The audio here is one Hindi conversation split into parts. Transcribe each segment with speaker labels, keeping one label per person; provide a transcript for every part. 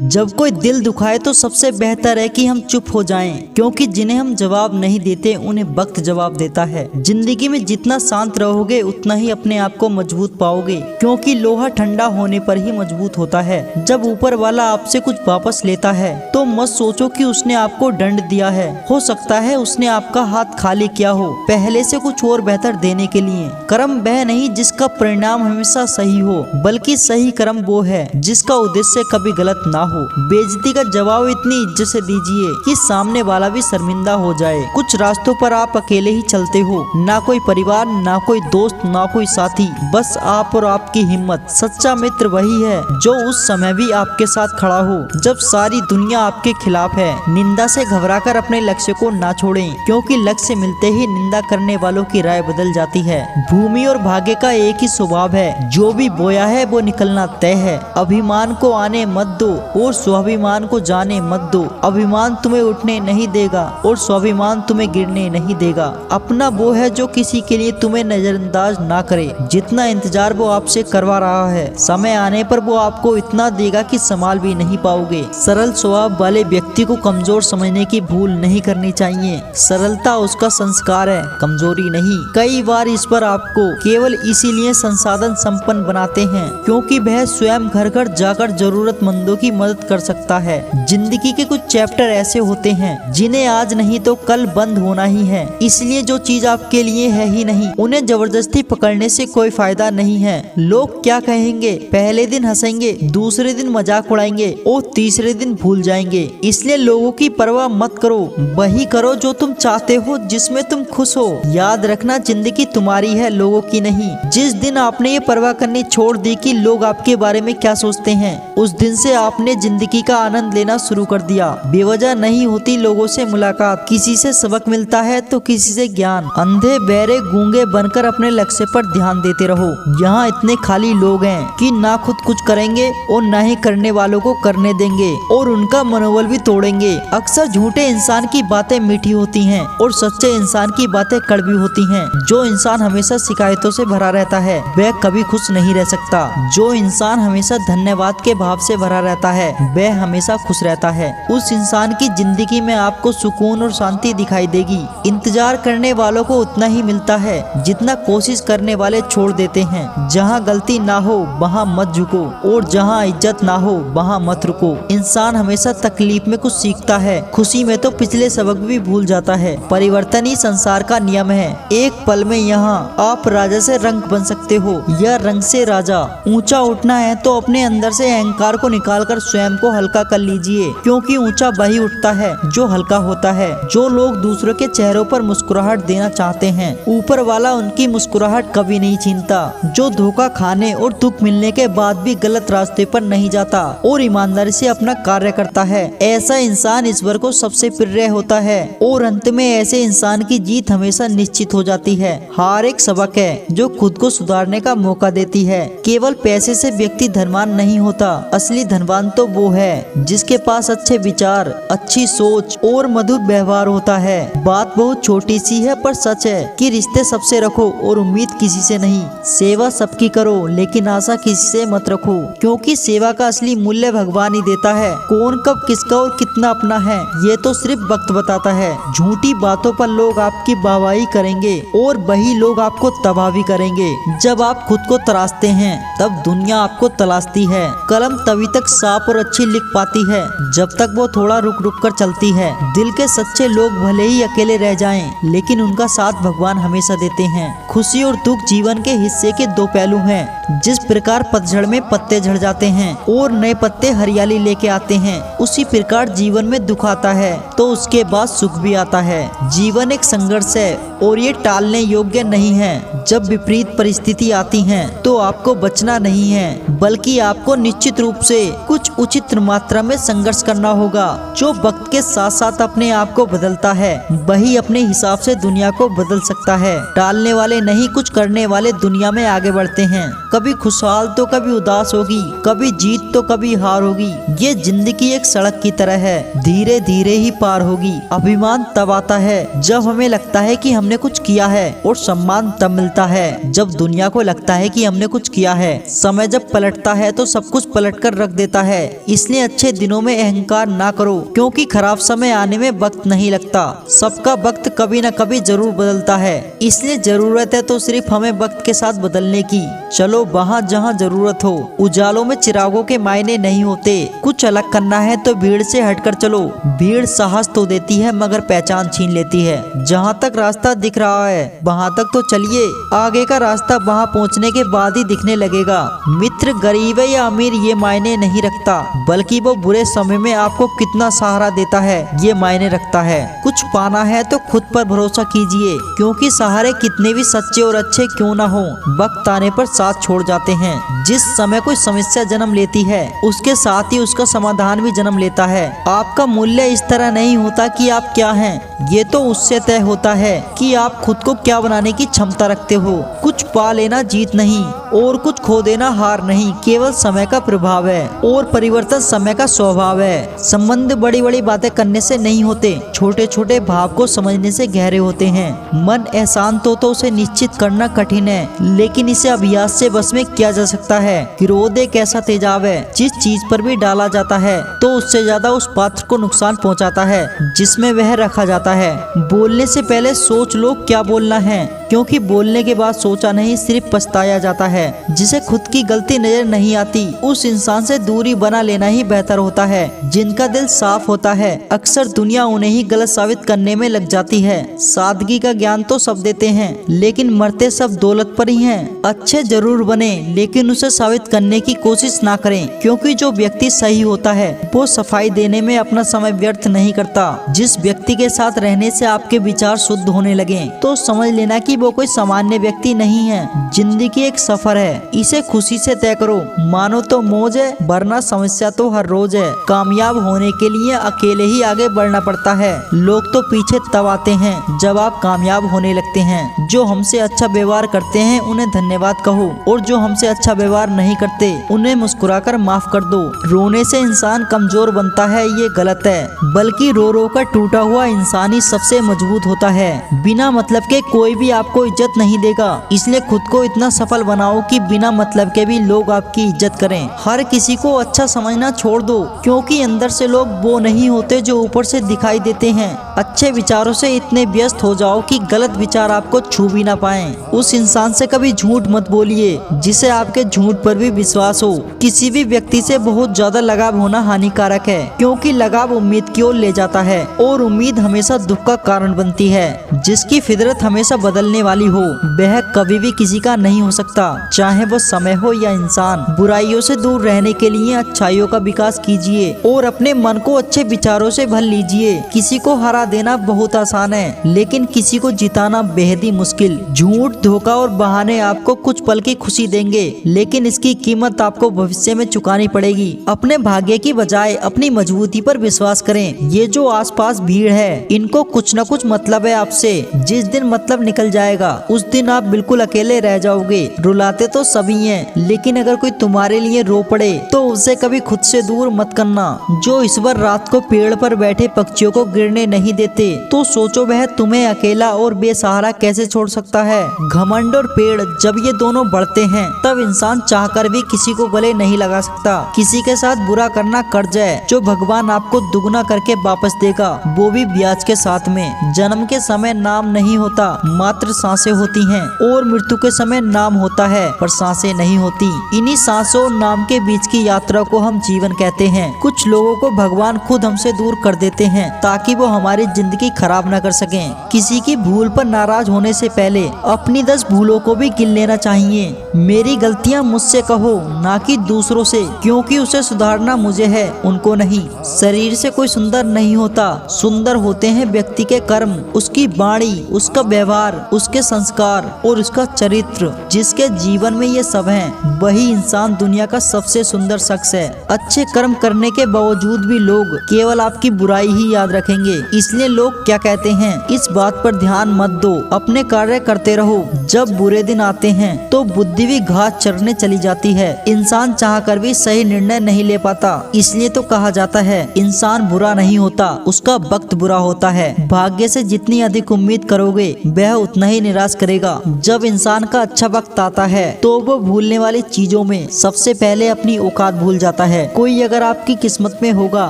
Speaker 1: जब कोई दिल दुखाए तो सबसे बेहतर है कि हम चुप हो जाएं, क्योंकि जिन्हें हम जवाब नहीं देते उन्हें वक्त जवाब देता है। जिंदगी में जितना शांत रहोगे उतना ही अपने आप को मजबूत पाओगे, क्योंकि लोहा ठंडा होने पर ही मजबूत होता है। जब ऊपर वाला आपसे कुछ वापस लेता है तो मत सोचो कि उसने आपको दंड दिया है। हो सकता है उसने आपका हाथ खाली किया हो, पहले से कुछ और बेहतर देने के लिए। कर्म वह नहीं जिसका परिणाम हमेशा सही हो, बल्कि सही कर्म वो है जिसका उद्देश्य कभी गलत ना हो। बेइज्जती का जवाब इतनी इज्जत से दीजिए कि सामने वाला भी शर्मिंदा हो जाए। कुछ रास्तों पर आप अकेले ही चलते हो, ना कोई परिवार, ना कोई दोस्त, ना कोई साथी, बस आप और आपकी हिम्मत। सच्चा मित्र वही है जो उस समय भी आपके साथ खड़ा हो जब सारी दुनिया आपके खिलाफ है। निंदा से घबराकर अपने लक्ष्य को ना छोड़ें, क्योंकि लक्ष्य मिलते ही निंदा करने वालों की राय बदल जाती है। भूमि और भाग्य का एक ही स्वभाव है, जो भी बोया है वो निकलना तय है। अभिमान को आने मत दो और स्वाभिमान को जाने मत दो। अभिमान तुम्हें उठने नहीं देगा और स्वाभिमान तुम्हें गिरने नहीं देगा। अपना वो है जो किसी के लिए तुम्हें नजरअंदाज ना करे। जितना इंतजार वो आपसे करवा रहा है, समय आने पर वो आपको इतना देगा कि संभाल भी नहीं पाओगे। सरल स्वभाव वाले व्यक्ति को कमजोर समझने की भूल नहीं करनी चाहिए। सरलता उसका संस्कार है, कमजोरी नहीं। कई बार इस पर आपको केवल इसीलिए संसाधन संपन्न बनाते हैं क्योंकि वह स्वयं घर घर जाकर जरूरतमंदों की मदद कर सकता है। जिंदगी के कुछ चैप्टर ऐसे होते हैं जिन्हें आज नहीं तो कल बंद होना ही है, इसलिए जो चीज आपके लिए है ही नहीं उन्हें जबरदस्ती पकड़ने से कोई फायदा नहीं है। लोग क्या कहेंगे, पहले दिन हंसेंगे, दूसरे दिन मजाक उड़ाएंगे और तीसरे दिन भूल जाएंगे। इसलिए लोगों की परवाह मत करो, वही करो जो तुम चाहते हो, जिसमें तुम खुश हो। याद रखना, जिंदगी तुम्हारी है, लोगों की नहीं। जिस दिन आपने ये परवाह करनी छोड़ दी कि लोग आपके बारे में क्या सोचते हैं, उस दिन से आपने जिंदगी का आनंद लेना शुरू कर दिया। बेवजह नहीं होती लोगों से मुलाकात, किसी से सबक मिलता है तो किसी से ज्ञान। अंधे बहरे गूंगे बनकर अपने लक्ष्य पर ध्यान देते रहो। यहाँ इतने खाली लोग हैं कि ना खुद कुछ करेंगे और ना ही करने वालों को करने देंगे और उनका मनोबल भी तोड़ेंगे। अक्सर झूठे इंसान की बातें मीठी होती हैं और सच्चे इंसान की बातें कड़वी होती हैं। जो इंसान हमेशा शिकायतों से भरा रहता है वह कभी खुश नहीं रह सकता। जो इंसान हमेशा धन्यवाद के भाव से भरा रहता है वह हमेशा खुश रहता है। उस इंसान की जिंदगी में आपको सुकून और शांति दिखाई देगी। इंतजार करने वालों को उतना ही मिलता है जितना कोशिश करने वाले छोड़ देते हैं। जहाँ गलती ना हो वहाँ मत झुको और जहाँ इज्जत ना हो वहाँ मत रुको। इंसान हमेशा तकलीफ में कुछ सीखता है, खुशी में तो पिछले सबक भी भूल जाता है। परिवर्तन ही संसार का नियम है। एक पल में यहाँ आप राजा से रंक बन सकते हो या रंग से राजा। ऊंचा उठना है तो अपने अंदर से अहंकार को निकालकर स्वयं को हल्का कर लीजिए, क्योंकि ऊंचा वही उठता है जो हल्का होता है। जो लोग दूसरों के चेहरों पर मुस्कुराहट देना चाहते हैं, ऊपर वाला उनकी मुस्कुराहट कभी नहीं छीनता। जो धोखा खाने और दुख मिलने के बाद भी गलत रास्ते पर नहीं जाता और ईमानदारी से अपना कार्य करता है, ऐसा इंसान ईश्वर को सबसे प्रिय होता है। और अंत में ऐसे इंसान की जीत हमेशा निश्चित हो जाती है। हार एक सबक है जो खुद को सुधारने का मौका देती है। केवल पैसे से व्यक्ति धनवान नहीं होता, असली धनवान तो वो है जिसके पास अच्छे विचार, अच्छी सोच और मधुर व्यवहार होता है। बात बहुत छोटी सी है पर सच है कि रिश्ते सबसे रखो और उम्मीद किसी से नहीं। सेवा सबकी करो लेकिन आशा किसी से मत रखो, क्योंकि सेवा का असली मूल्य भगवान ही देता है। कौन कब किसका और कितना अपना है ये तो सिर्फ वक्त बताता है। झूठी बातों पर लोग आपकी वाहवाही करेंगे और वही लोग आपको तबाह भी करेंगे। जब आप खुद को तराशते हैं तब दुनिया आपको तलाशती है। कलम तभी तक साफ और अच्छी लिख पाती है जब तक वो थोड़ा रुक रुक कर चलती है। दिल के सच्चे लोग भले ही अकेले रह जाएं, लेकिन उनका साथ भगवान हमेशा देते हैं। खुशी और दुख जीवन के हिस्से के दो पहलू हैं। जिस प्रकार पतझड़ में पत्ते झड़ जाते हैं और नए पत्ते हरियाली लेके आते हैं, उसी प्रकार जीवन में दुख आता है तो उसके बाद सुख भी आता है। जीवन एक संघर्ष है और ये टालने योग्य नहीं है। जब विपरीत परिस्थिति आती है तो आपको बचना नहीं है, बल्कि आपको निश्चित रूप से कुछ उचित मात्रा में संघर्ष करना होगा। जो वक्त के साथ साथ अपने आप को बदलता है वही अपने हिसाब से दुनिया को बदल सकता है। टालने वाले नहीं, कुछ करने वाले दुनिया में आगे बढ़ते हैं। कभी खुशहाल तो कभी उदास होगी, कभी जीत तो कभी हार होगी। ये जिंदगी एक सड़क की तरह है, धीरे धीरे ही पार होगी। अभिमान तब आता है जब हमें लगता है कि हमने कुछ किया है, और सम्मान तब मिलता है जब दुनिया को लगता है कि हमने कुछ किया है। समय जब पलटता है तो सब कुछ पलट कर रख देता है। इसलिए अच्छे दिनों में अहंकार ना करो, क्योंकि खराब समय आने में वक्त नहीं लगता। सबका वक्त कभी न कभी जरूर बदलता है, इसलिए जरूरत है तो सिर्फ हमें वक्त के साथ बदलने की। चलो वहाँ जहाँ जरूरत हो। उजालों में चिरागों के मायने नहीं होते। कुछ अलग करना है तो भीड़ से हटकर चलो। भीड़ साहस तो देती है मगर पहचान छीन लेती है। जहाँ तक रास्ता दिख रहा है वहाँ तक तो चलिए, आगे का रास्ता वहाँ पहुँचने के बाद ही दिखने लगेगा। मित्र गरीब है या अमीर ये मायने नहीं रखता, बल्कि वो बुरे समय में आपको कितना सहारा देता है ये मायने रखता है। कुछ पाना है तो खुद पर भरोसा कीजिए, क्योंकि सहारे कितने भी सच्चे और अच्छे क्यों ना हो, वक्त आने पर साथ छोड़ जाते हैं। जिस समय कोई समस्या जन्म लेती है उसके साथ ही उसका समाधान भी जन्म लेता है। आपका मूल्य इस तरह नहीं होता कि आप क्या हैं, ये तो उससे तय होता है कि आप खुद को क्या बनाने की क्षमता रखते हो। कुछ पा लेना जीत नहीं और कुछ खो देना हार नहीं, केवल समय का प्रभाव है और परिवर्तन समय का स्वभाव है। संबंध बड़ी बड़ी बातें करने से नहीं होते, छोटे छोटे भाव को समझने से गहरे होते हैं। मन अशांत हो तो उसे निश्चित करना कठिन है, लेकिन इसे अभ्यास से बस में किया जा सकता है। क्रोध एक ऐसा तेजाब है, जिस चीज पर भी डाला जाता है तो उससे ज्यादा उस पात्र को नुकसान पहुंचाता है जिसमें वह रखा जाता है। बोलने से पहले सोच लो क्या बोलना है, क्योंकि बोलने के बाद सोचा नहीं सिर्फ पछताया जाता है। जिसे खुद की गलती नजर नहीं आती उस इंसान से दूरी बना लेना ही बेहतर होता है। जिनका दिल साफ होता है अक्सर दुनिया उन्हें ही गलत साबित करने में लग जाती है। सादगी का ज्ञान तो सब देते हैं, लेकिन मरते सब दौलत पर ही हैं। अच्छे जरूर बने, लेकिन उसे साबित करने की कोशिश ना करें, क्योंकि जो व्यक्ति सही होता है वो सफाई देने में अपना समय व्यर्थ नहीं करता। जिस व्यक्ति के साथ रहने से आपके विचार शुद्ध होने लगे तो समझ लेना कि वो कोई सामान्य व्यक्ति नहीं है। जिंदगी एक सफर है, इसे खुशी से तय करो। मानो तो मौज है, वरना समस्या तो हर रोज है। कामयाब होने के लिए अकेले ही आगे बढ़ना पड़ता है। लोग तो पीछे तब आते हैं जब आप कामयाब होने लगते हैं। जो हमसे अच्छा व्यवहार करते हैं उन्हें धन्यवाद कहो, और जो हमसे अच्छा व्यवहार नहीं करते उन्हें मुस्कुराकर माफ कर दो। रोने से इंसान कमजोर बनता है ये गलत है, बल्कि रो रो कर टूटा हुआ इंसान ही सबसे मजबूत होता है। बिना मतलब के कोई भी आपको इज्जत नहीं देगा, इसलिए खुद को इतना सफल बनाओ कि बिना मतलब के भी लोग आपकी इज्जत करें। हर किसी को अच्छा समझना छोड़ दो, क्योंकि अंदर से लोग वो नहीं होते जो ऊपर से दिखाई देते हैं। अच्छे विचारों से इतने व्यस्त हो जाओ कि गलत विचार आपको छू भी ना पाएं। उस इंसान से कभी झूठ मत बोलिए जिसे आपके झूठ पर भी विश्वास हो। किसी भी व्यक्ति से बहुत ज्यादा लगाव होना हानिकारक है, क्योंकि लगाव उम्मीद की ओर ले जाता है और उम्मीद हमेशा दुख का कारण बनती है। जिसकी फितरत हमेशा बदलने वाली हो वह कभी भी किसी का नहीं हो सकता, चाहे वो समय हो या इंसान। बुराइयों से दूर रहने के लिए अच्छाइयों का विकास कीजिए और अपने मन को अच्छे विचारों से भर लीजिए। किसी को हरा देना बहुत आसान है, लेकिन किसी को जिताना बेहद ही मुश्किल। झूठ, धोखा और बहाने आपको कुछ पल की खुशी देंगे, लेकिन इसकी कीमत आपको भविष्य में चुकानी पड़ेगी। अपने भाग्य की बजाय अपनी मजबूती पर विश्वास करें। ये जो आसपास भीड़ है इनको कुछ न कुछ मतलब है आपसे। जिस दिन मतलब निकल जाएगा उस दिन आप बिल्कुल अकेले रह जाओगे। रुलाते तो सभी हैं, लेकिन अगर कोई तुम्हारे लिए रो पड़े तो उसे कभी खुद से दूर मत करना। जो ईश्वर रात को पेड़ पर बैठे पक्षियों को गिरने नहीं देते, तो सोचो वह तुम्हें अकेला और बेसहारा कैसे छोड़ सकता है। घमंड और पेड़ जब ये दोनों बढ़ते हैं तब इंसान चाहकर भी किसी को गले नहीं लगा सकता। किसी के साथ बुरा करना कर्ज है जो भगवान आपको दुगना करके वापस देगा, वो भी ब्याज के साथ में। जन्म के समय नाम नहीं होता, मात्र सांसें होती हैं, और मृत्यु के समय नाम होता है पर सांसें नहीं होती। इन्हीं सांसों और नाम के बीच की यात्रा को हम जीवन कहते हैं। कुछ लोगों को भगवान खुद हमसे दूर कर देते हैं ताकि वो हमारी जिंदगी खराब न कर सकें। किसी की भूल पर नाराज होने से पहले अपनी 10 भूलों को भी गिन लेना चाहिए। मेरी गलतियां मुझसे कहो, ना कि दूसरों से, क्योंकि उसे सुधारना मुझे है, उनको नहीं। शरीर से कोई सुंदर नहीं होता, सुंदर होते हैं व्यक्ति के कर्म, उसकी वाणी, उसका व्यवहार, उसके संस्कार और उसका चरित्र। जिसके जीवन में ये सब हैं, वही इंसान दुनिया का सबसे सुंदर शख्स है। अच्छे कर्म करने के बावजूद भी लोग केवल आपकी बुराई ही याद रखेंगे, इसलिए लोग क्या कहते हैं इस बात पर ध्यान मत दो, अपने कार्य करते रहो। जब बुरे दिन आते हैं तो बुद्धि भी घास चरने चली जाती है। इंसान चाहकर भी सही निर्णय नहीं ले पाता, इसलिए तो कहा जाता है इंसान बुरा नहीं होता, उसका वक्त बुरा होता है। भाग्य से जितनी अधिक उम्मीद करोगे वह उतना ही निराश करेगा। जब इंसान का अच्छा वक्त आता है तो वो भूलने वाली चीजों में सबसे पहले अपनी औकात भूल जाता है। कोई अगर आपकी किस्मत में होगा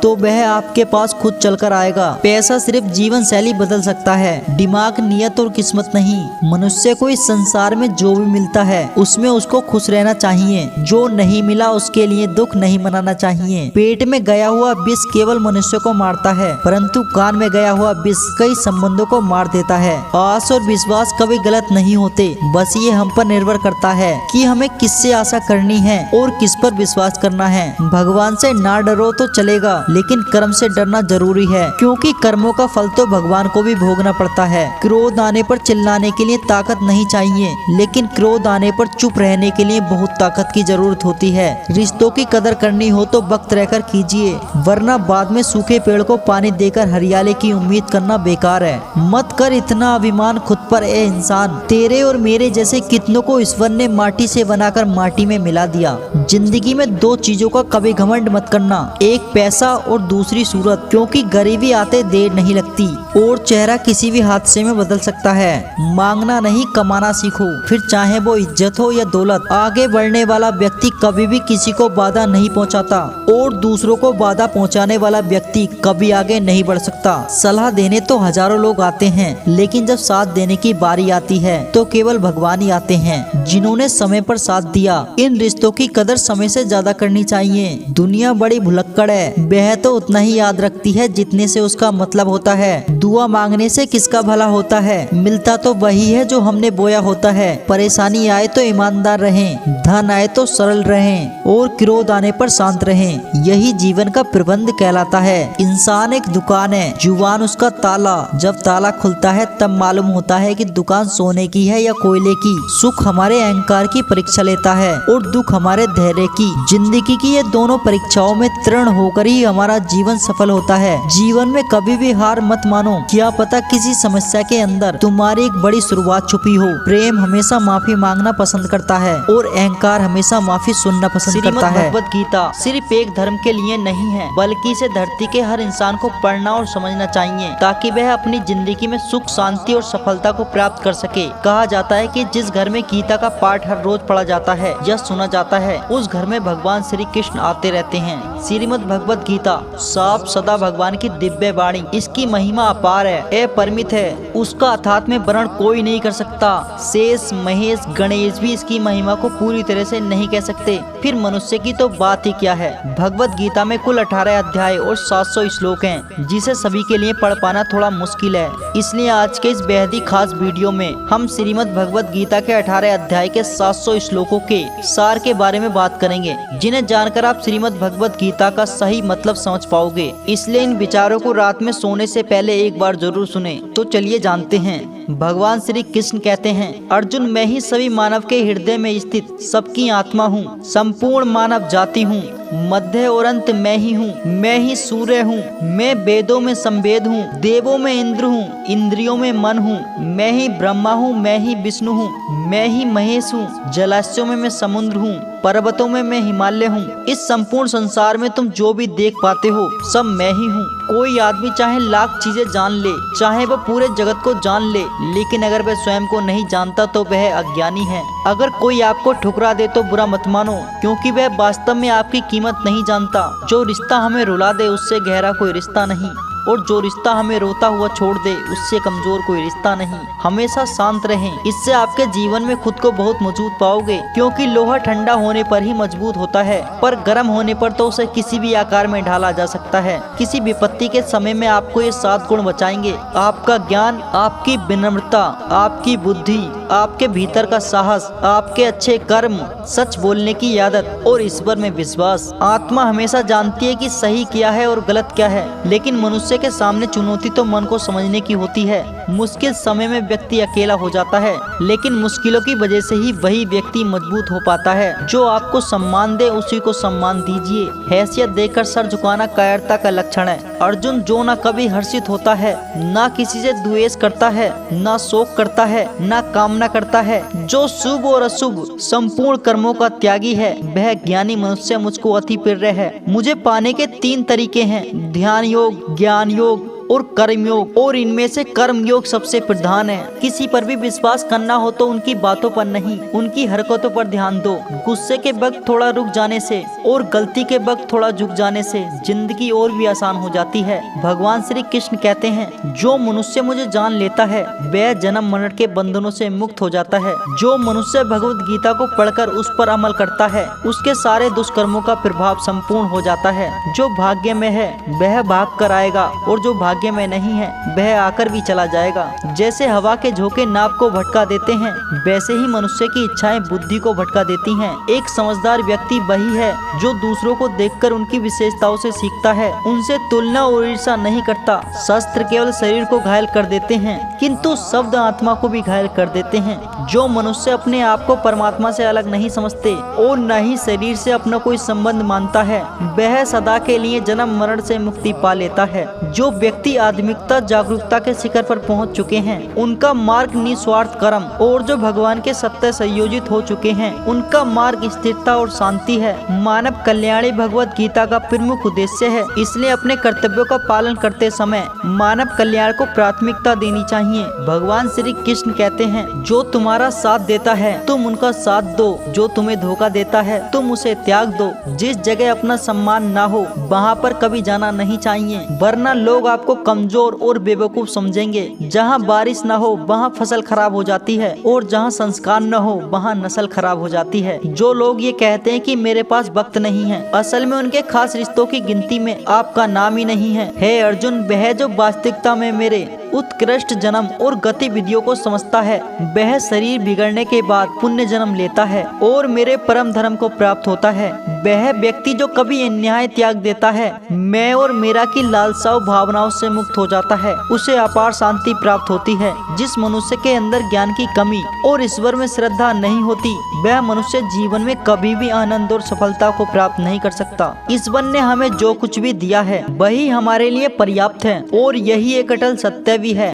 Speaker 1: तो वह आपके पास खुद चलकर आएगा। पैसा सिर्फ जीवन शैली बदल सकता है, दिमाग, नियत और किस्मत नहीं। मनुष्य को इस संसार में जो भी मिलता है उसमें उसको खुश रहना चाहिए, जो नहीं मिला उसके लिए दुख नहीं मनाना चाहिए। पेट में गया हुआ विष केवल मनुष्य को मारता है, परंतु कान में गया हुआ विष कई संबंधों को मार देता है। आस और विश्वास कभी गलत नहीं होते, बस ये हम पर निर्भर करता है कि हमें किससे आशा करनी है और किस पर विश्वास करना है। भगवान से ना डरो तो चलेगा, लेकिन कर्म से डरना जरूरी है, क्योंकि कर्मों का फल तो भगवान को भी भोगना पड़ता है। क्रोध आने पर चिल्लाने के लिए ताकत नहीं चाहिए, लेकिन क्रोध आने पर चुप रहने के लिए बहुत ताकत की जरूरत होती है। रिश्तों की कदर करनी हो तो वक्त रहकर कीजिए, वरना बाद में सूखे पेड़ को पानी देकर हरियाली की उम्मीद करना बेकार है। मत कर इतना अभिमान खुद पर ए इंसान, तेरे और मेरे जैसे कितनों को ईश्वर ने माटी से बनाकर माटी में मिला दिया। जिंदगी में दो चीजों का कभी घमंड मत करना, एक पैसा और दूसरी सूरत, क्योंकि गरीबी आते देर नहीं लगती और चेहरा किसी भी हादसे में बदल सकता है। मांगना नहीं कमाना सीखो, फिर चाहे वो इज्जत हो या दौलत। आगे बढ़ने वाला व्यक्ति कभी भी किसी को बाधा नहीं पहुंचाता और दूसरों को बाधा पहुंचाने वाला व्यक्ति कभी आगे नहीं बढ़ सकता। सलाह देने तो हजारों लोग आते हैं, लेकिन जब साथ देने की बारी आती है तो केवल भगवान ही आते हैं जिन्होंने समय पर साथ दिया। इन रिश्तों की कदर समय से ज्यादा करनी चाहिए। दुनिया बड़ी भुलक्कड़ है, वह तो उतना ही याद रखती है जितने से उसका मतलब होता है। दुआ मांगने से किसका भला होता है, मिलता तो वही है जो हमने बोया होता है। परेशानी आए तो ईमानदार रहें, धन आए तो सरल रहें और क्रोध आने पर शांत रहें। यही जीवन का प्रबंध कहलाता है। इंसान एक दुकान है, जुबान उसका ताला। जब ताला खुलता है तब मालूम होता है कि दुकान सोने की है या कोयले की। सुख हमारे अहंकार की परीक्षा लेता है और दुख हमारे धैर्य की। जिंदगी की ये दोनों परीक्षाओं में तृण होकर ही हमारा जीवन सफल होता है। जीवन में कभी भी हार मत मानो, क्या पता किसी समस्या के अंदर तुम्हारी एक बड़ी शुरुआत छुपी हो। प्रेम हमेशा माफी मांगना पसंद करता है और अहंकार हमेशा माफी सुनना पसंद करता है। भगवत गीता सिर्फ एक धर्म के लिए नहीं है, बल्कि इसे धरती के हर इंसान को पढ़ना और समझना चाहिए, ताकि वह अपनी जिंदगी में सुख, शांति और सफलता को प्राप्त कर सके। कहा जाता है कि जिस घर में गीता का पाठ हर रोज पढ़ा जाता है या सुना जाता है, उस घर में भगवान श्री कृष्ण आते रहते हैं। श्रीमद् भगवत गीता साफ सदा भगवान की दिव्य वाणी, इसकी महिमा अपार है, अपरिमित है, उसका अर्थात में वर्णन कोई नहीं कर सकता। शेष, महेश, गणेश भी इसकी महिमा को पूरी तरह से नहीं कह सकते, फिर मनुष्य की तो बात ही क्या है। भगवत गीता में कुल 18 अध्याय और 700 श्लोक हैं, जिसे सभी के लिए पढ़ पाना थोड़ा मुश्किल है। इसलिए आज के इस बेहद ही खास वीडियो में हम श्रीमद् भगवत गीता के 18 अध्याय के 700 श्लोकों के सार के बारे में बात करेंगे, जिन्हें जानकर आप श्रीमद् भगवत गीता का सही मतलब समझ पाओगे। इसलिए इन विचारों को रात में सोने से पहले एक बार जरूर सुने। तो चलिए जानते हैं। भगवान श्री कृष्ण कहते हैं, अर्जुन, मैं ही सभी मानव के हृदय में स्थित सबकी आत्मा हूँ, संपूर्ण मानव जाति हूँ, मध्य और अंत मैं ही हूँ, मैं ही सूर्य हूँ, मैं वेदों में संवेद हूँ, देवों में इंद्र हूँ, इंद्रियों में मन हूँ, मैं ही ब्रह्मा हूँ, मैं ही विष्णु हूँ, मैं ही महेश हूँ, जलाशयों में मैं समुद्र हूँ, पर्वतों में मैं हिमालय हूँ। इस संपूर्ण संसार में तुम जो भी देख पाते हो सब मैं ही हूँ। कोई आदमी चाहे लाख चीजें जान ले, चाहे वह पूरे जगत को जान ले, लेकिन अगर वह स्वयं को नहीं जानता तो वह अज्ञानी है। अगर कोई आपको ठुकरा दे तो बुरा मत मानो, क्योंकि वह वास्तव में आपकी कीमत नहीं जानता। जो रिश्ता हमें रुला दे उससे गहरा कोई रिश्ता नहीं, और जो रिश्ता हमें रोता हुआ छोड़ दे उससे कमजोर कोई रिश्ता नहीं। हमेशा शांत रहें, इससे आपके जीवन में खुद को बहुत मजबूत पाओगे, क्योंकि लोहा ठंडा होने पर ही मजबूत होता है, पर गर्म होने पर तो उसे किसी भी आकार में ढाला जा सकता है। किसी विपत्ति के समय में आपको ये 7 गुण बचाएंगे: आपका ज्ञान, आपकी विनम्रता, आपकी बुद्धि, आपके भीतर का साहस, आपके अच्छे कर्म, सच बोलने की आदत और ईश्वर में विश्वास। आत्मा हमेशा जानती है कि सही क्या है और गलत क्या है, लेकिन मनुष्य के सामने चुनौती तो मन को समझने की होती है। मुश्किल समय में व्यक्ति अकेला हो जाता है, लेकिन मुश्किलों की वजह से ही वही व्यक्ति मजबूत हो पाता है। जो आपको सम्मान दे उसी को सम्मान दीजिए। हैसियत देकर सर झुकाना कायरता का लक्षण है। अर्जुन जो न कभी हर्षित होता है, न किसी से द्वेष करता है, न शोक करता है, न कामना करता है, जो शुभ और अशुभ संपूर्ण कर्मों का त्यागी है, वह ज्ञानी मनुष्य मुझको अति प्रिय है। मुझे पाने के 3 तरीके हैं, ध्यान योग, ज्ञान योग और कर्म योग, और इनमें से कर्म योग सबसे प्रधान है। किसी पर भी विश्वास करना हो तो उनकी बातों पर नहीं, उनकी हरकतों पर ध्यान दो। गुस्से के वक्त थोड़ा रुक जाने से और गलती के वक्त थोड़ा झुक जाने से जिंदगी और भी आसान हो जाती है। भगवान श्री कृष्ण कहते हैं, जो मनुष्य मुझे जान लेता है वह जन्म मरण के बंधनों से मुक्त हो जाता है। जो मनुष्य भगवत गीता को पढ़कर उस पर अमल करता है, उसके सारे दुष्कर्मों का प्रभाव संपूर्ण हो जाता है। जो भाग्य में है वह भाग कर आएगा, और जो भाग्य में नहीं है वह आकर भी चला जाएगा। जैसे हवा के झोंके नाव को भटका देते हैं, वैसे ही मनुष्य की इच्छाएं बुद्धि को भटका देती हैं। एक समझदार व्यक्ति वही है जो दूसरों को देखकर उनकी विशेषताओं से सीखता है, उनसे तुलना और ईर्ष्या नहीं करता। शस्त्र केवल शरीर को घायल कर देते हैं, किंतु शब्द आत्मा को भी घायल कर देते हैं। जो मनुष्य अपने आप को परमात्मा से अलग नहीं समझते और न ही शरीर से अपना कोई संबंध मानता है, वह सदा के लिए जन्म मरण से मुक्ति पा लेता है। जो व्यक्ति आध्यात्मिकता जागरूकता के शिखर पर पहुंच चुके हैं, उनका मार्ग निस्वार्थ कर्म, और जो भगवान के सत्य संयोजित हो चुके हैं, उनका मार्ग स्थिरता और शांति है। मानव कल्याणी भगवत गीता का प्रमुख उद्देश्य है, इसलिए अपने कर्तव्यों का पालन करते समय मानव कल्याण को प्राथमिकता देनी चाहिए। भगवान श्री कृष्ण कहते हैं, जो तुम्हारा साथ देता है तुम उनका साथ दो, जो तुम्हें धोखा देता है तुम उसे त्याग दो। जिस जगह अपना सम्मान ना हो वहाँ पर कभी जाना नहीं चाहिए, वरना लोग आपको कमजोर और बेवकूफ समझेंगे। जहाँ बारिश न हो वहाँ फसल खराब हो जाती है, और जहाँ संस्कार न हो वहाँ नस्ल खराब हो जाती है। जो लोग ये कहते हैं कि मेरे पास वक्त नहीं है, असल में उनके खास रिश्तों की गिनती में आपका नाम ही नहीं है। हे अर्जुन, वह जो वास्तविकता में मेरे उत्कृष्ट जन्म और गतिविधियों को समझता है, वह शरीर बिगड़ने के बाद पुण्य जन्म लेता है और मेरे परम धर्म को प्राप्त होता है। वह व्यक्ति जो कभी अन्याय त्याग देता है, मैं और मेरा की लालसाओं भावनाओं से मुक्त हो जाता है, उसे अपार शांति प्राप्त होती है। जिस मनुष्य के अंदर ज्ञान की कमी और ईश्वर में श्रद्धा नहीं होती, वह मनुष्य जीवन में कभी भी आनंद और सफलता को प्राप्त नहीं कर सकता। ईश्वर ने हमें जो कुछ भी दिया है वही हमारे लिए पर्याप्त है, और यही एक अटल सत्य भी है।